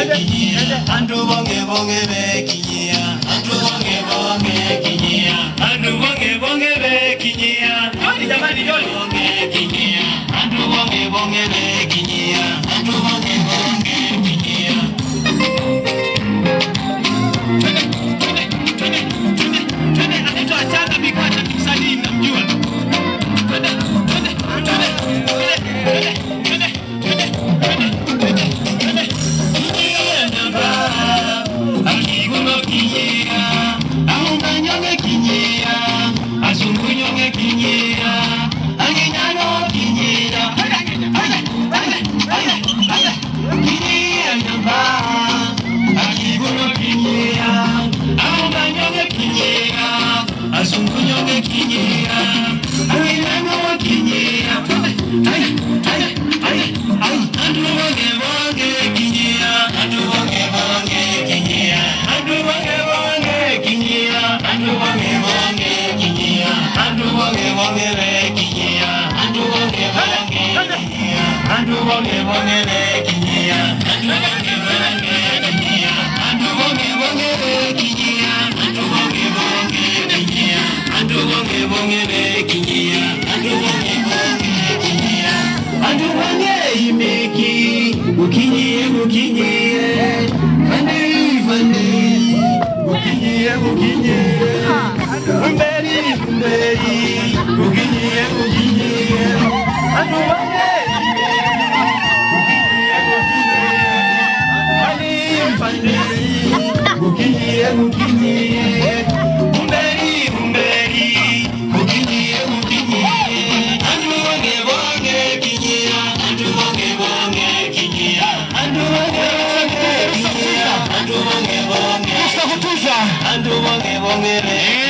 kinyia, andu bonge bonge be kinyia, andu bonge bonge kinyia, andu bonge bonge be kinyia, hadi jamani joli bonge kinyia, andu bonge bonge be kinyia, andu bonge bonge kinyia. Twende anaitwa Changa Mikata, msanii namjua. Twende.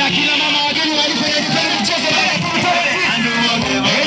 Akina mama wageni walifanya mchezo Andu bonge bonge